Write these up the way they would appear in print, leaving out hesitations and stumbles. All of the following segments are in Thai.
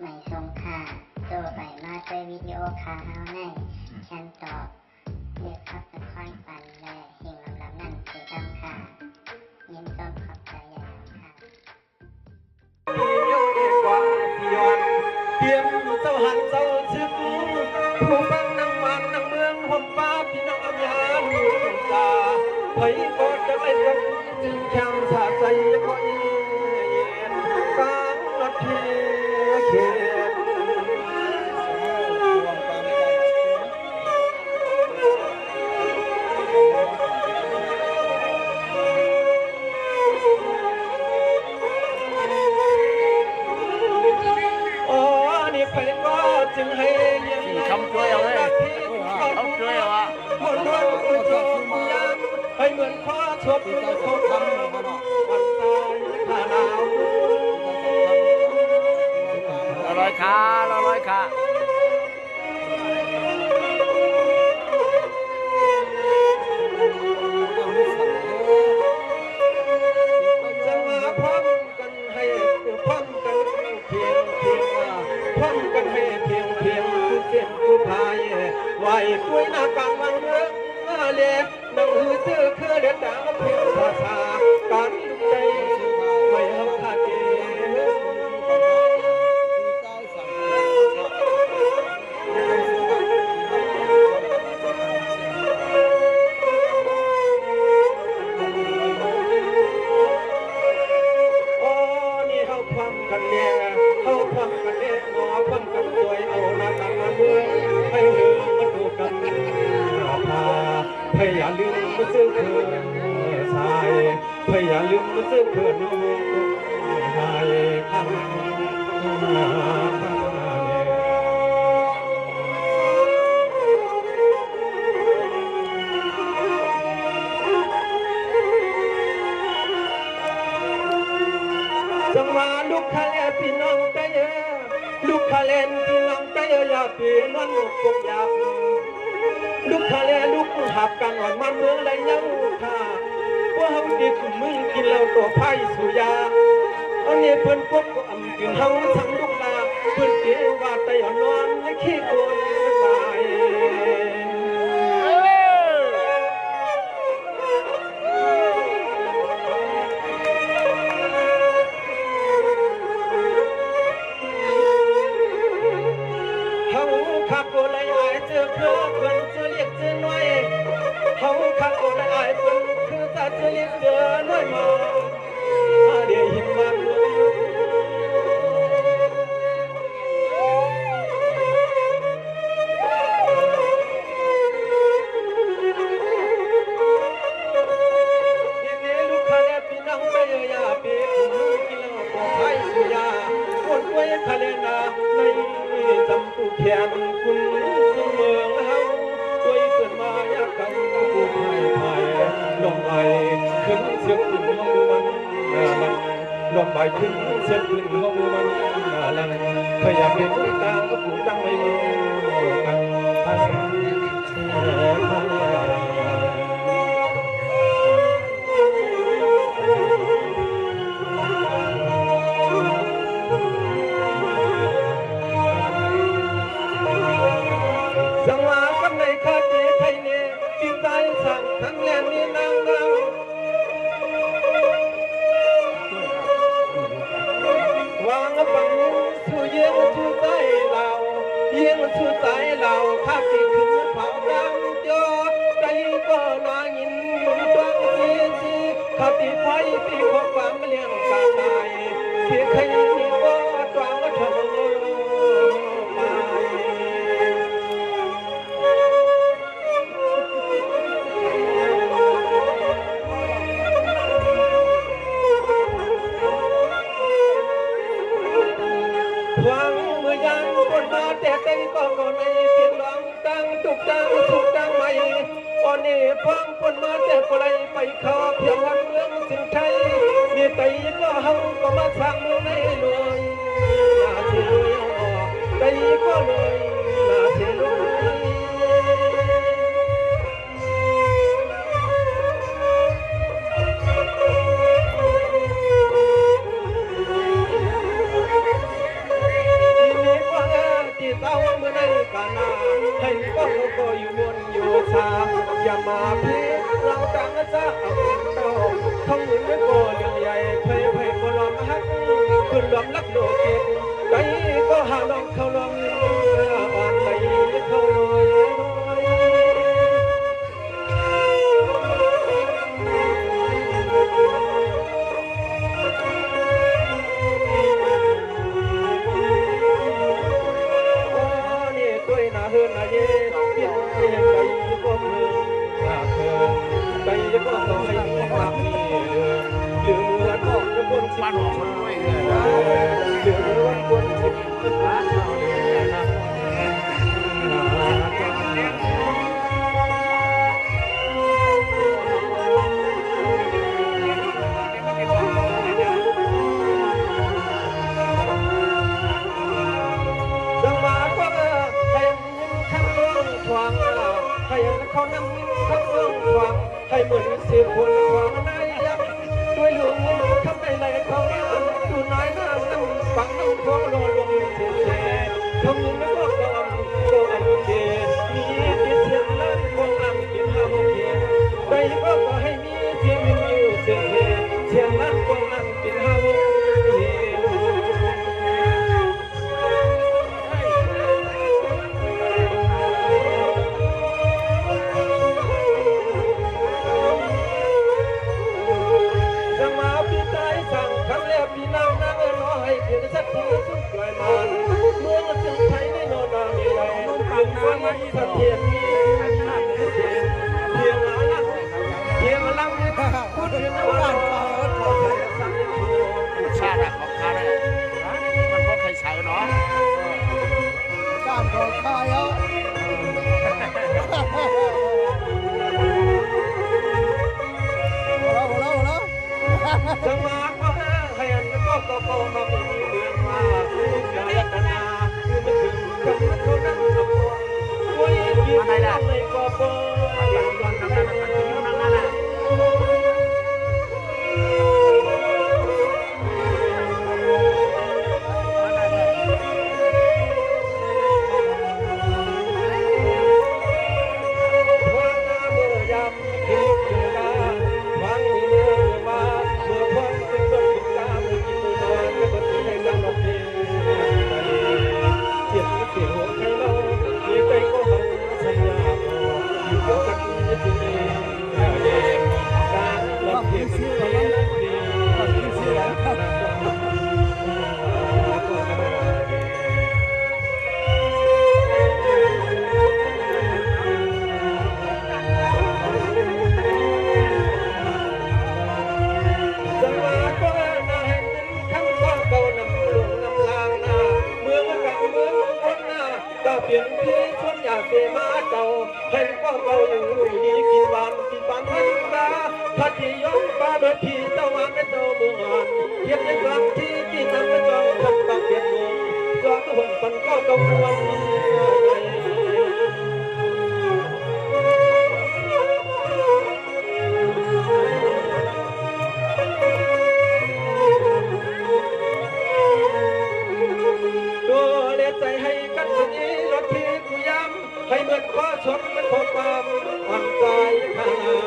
ไม่ทรงค่าตัวใบมาด้วยวิดีโอคาเฮาในฉันตอบเรียกขับเป็นค่อยปันและเฮงลำนั่นคือดำค่ะยินต้นขอบใจใหญ่ค่ะเดียวดีกว่าที่ย้อนเตรียมเจ้าหันเจ้าชึกผู้ฟังนั่งมันนั่งเมืองห่มฟ้าพี่น้องอัญญาลูกตาไผก็จะได้กับจึงแข่งสาใจก็เย็นกลางนาทีเขตจึงให้เลี้ยงคำช่วยเอาเลยเขาช่วยเอาอะคนรวยคนจนให้เหมือนข้าชอบเขาทำวันตายข้าหนาวร้อยขาร้อยขาจะมาพร้อมกันให้พร้อมกันเพียงพร้อมกันให้เพียงคือเส้นคือพายไหวคุยหน้ากลางวังเรื่องเล็กดังหือเสื้อคือเด็ดดังเพียงภาษาการลุกใจไม่หักขาดเกกันเนี่ยเขาฟังกันเนี่ยหมอฟังกันด้วยเอาหน้าตามาเมื่อให้ลืมมาดูกันพาให้อย่าลืมมาซื้อเพื่อนสายให้อย่าลืมมาซื้อเพื่อนน้องให้ข้างจังหวะลูกคาเลพี่น้องใจลูกคาเลนพี่น้องใจอย่าพี่น้องลูกกบยาลูกคาเลลูกหับกันวันมันเมืองได้ยังท่าว่าเฮาดีคุณมึงกินเหล้าตัวไผ่สุยาอันนี้เพิ่นพบก็อำกินเฮาทั้งลูกลาเพิ่นเกว่าแต่อย่านอนให้ขี้โกนตายข้าโกเลยอายเจอเพื่อเพื่อนจะเรียกเจอหน่อยเขาข้าโกเลยอายเพื่อนคือตาจะเรียกเจอหน่อยมาเดี๋ยวหิมมันนี่ลูกค้าและพี่น้องไปยาเปียกมือกินแล้วก็ไผ่สุยาคนไว้ทะเลนาในจำตุแขนคุณซึ่งเมืองเฮาด้วยเกิดมาอยากกันผู้ไผ่ลมไปขึ้นเสียงขึ้นของมันลมไปขึ้นเสียงขึ้นของมันลังพยายามเป็นตาผู้ตั้งไม่รู้กันทันจังหวะกับในคาเจไทยเนี่ยปีนใจสั่งทั้งแลนนี่นางเราวางบังสู่เยี่ยงสู่ใจเราเยี่ยงสู่ใจเราข้าปีขึ้นเผาดังยอดใจก็นายินมุนฟังจีข้าปีไฟปีขอความเลี้ยงกาตายเสียใครนี่ก็ตวางก็ทำวางมือยังบนมาแต่เต็งก็ก่อนในเสียงร้องดังจุกดังสุกดังไม่อ่อนนี่ฟังบนมาแต่ก็เลยไปขอเพียงวันเมืองสิ่งไทยนี่ไตก็เฮาก็มาสร้างเมืองในรวยน่าเสียรวยไตก็เลยน่าเสียรวย อยู่บนอยู่สามอย่ามาพี่เราต่างจะเอาเต้าทั้งหมดไม่พอเรื่องใหญ่เคยให้พลอมฮักคุณรวมรักโลกเก็บไปก็หาลองเขาลองอ่อนไปเขาลอยเฮือนอาเย่เปียกเปียกใจก็เพิ่งเพิ่งใจก็ต้องให้มีความมีเหลือก็จะบนสิบคนด้วยเหลือวันบนสิบเขานั่งเขาเมืองขวางให้เหมือนเสียคนขวางนายยักษ์ด้วยหลวงเงินทำได้ไรเขาดูน้อยหน้านั่งฟังนั่งท้องรอลงเสียเสียทำยังไม่ก็กอมก็อันเดียมีที่เสียงนั้นคงอันกินห้ามเกียไปก็ขอให้มีเสียงมีอยู่เสียงเสียงนั้นคงอันกินห้ามเกียพี่น้องนั่งรอให้เพียงสักทีสุดปลายมันเมื่อถึงไทยในโนนามีไรถึงวันนี้สักเทียนนี้เพียงหลังเพียงหลังพูดถึงวันชาติของข้าเนี่ยมันก็ใครใช้เนาะชาติของข้าเนาะจังหวะก็ให้อันก็มาไม่มีเรื่องมาอย่าตนาคือมันถึงกับเขานั่งกับตัวช่วยยิ้มในกอปหลังวันนั้นน่ะเปลี่ยนพี่ชนอยากเสมาเจ้าให้ก็เบาอยู่ดีกินบานกินบานพันตาพัดที่ย้อมฟ้าโดยที่ตะวันไม่เจ้าเมืองเทียบในกลางที่กินน้ำไม่จองทำบางเปลี่ยนงงจอมหุ่นปันก็ต้องวันตัวเล็ดใจให้กันคนนี้รถที่กูย้ำให้เหมือนคว้าชนมันพอความอ่อนใจข้างเอา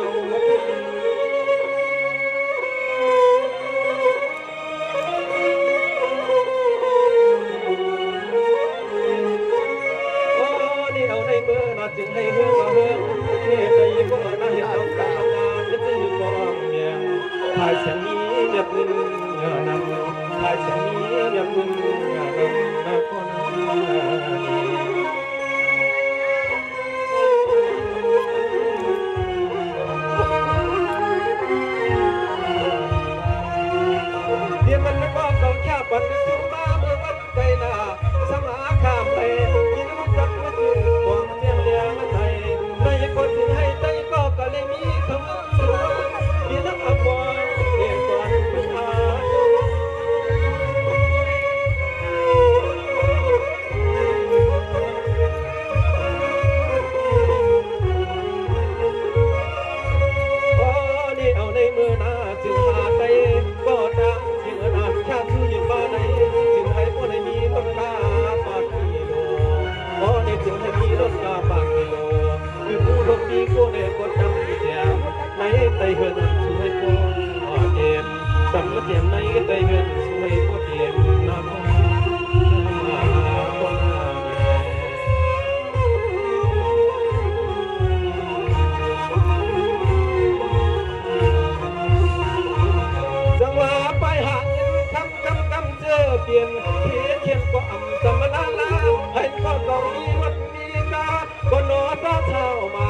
เกียนเทียนเขียนก็อ่ำสมลาลาให้พ่อเรามีวัดมีกาก็นอนตาเช้ามา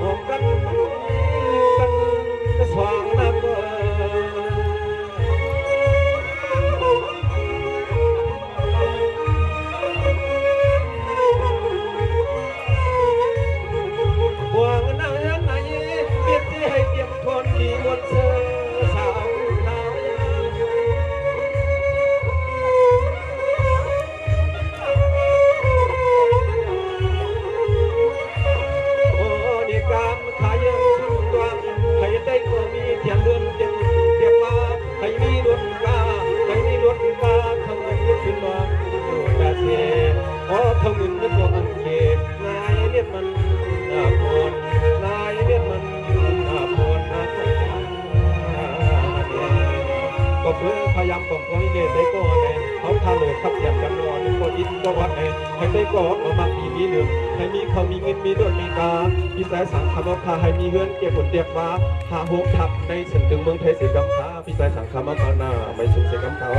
หอมกันสว่างนักวางนายนายเบียดที่ให้เตรียมทนดีบนเสื้อสาวลาวโอ้นี่กามขายยังชุดวางให้ได้ก็มีเทียนเดือนเทียบมาให้มีรถกาให้มีรถกาทำเงินขึ้นมาแปดเสียพอทำเงินนึกว่าอันเกตนายเนี่ยมันน่าปวดนายเนี่ยมันน่าปวดนะก็เพื่อพยายามกล่อมเขาให้ได้ก็ไงเขาทาโหลดขับแข่งกันรอนึกว่าอินก็วัดไงให้ได้ก็เอามามีเหลืองให้มีเขามีเงินมีรถมีกามีสายสังคมพาให้มีเฮือนเก็บผลเตียกมาหาหกทับในเส้นตึงเมืองไทยเสียกำพาพี่สายสังคมพาหน้าไม่สุขเสียกำพา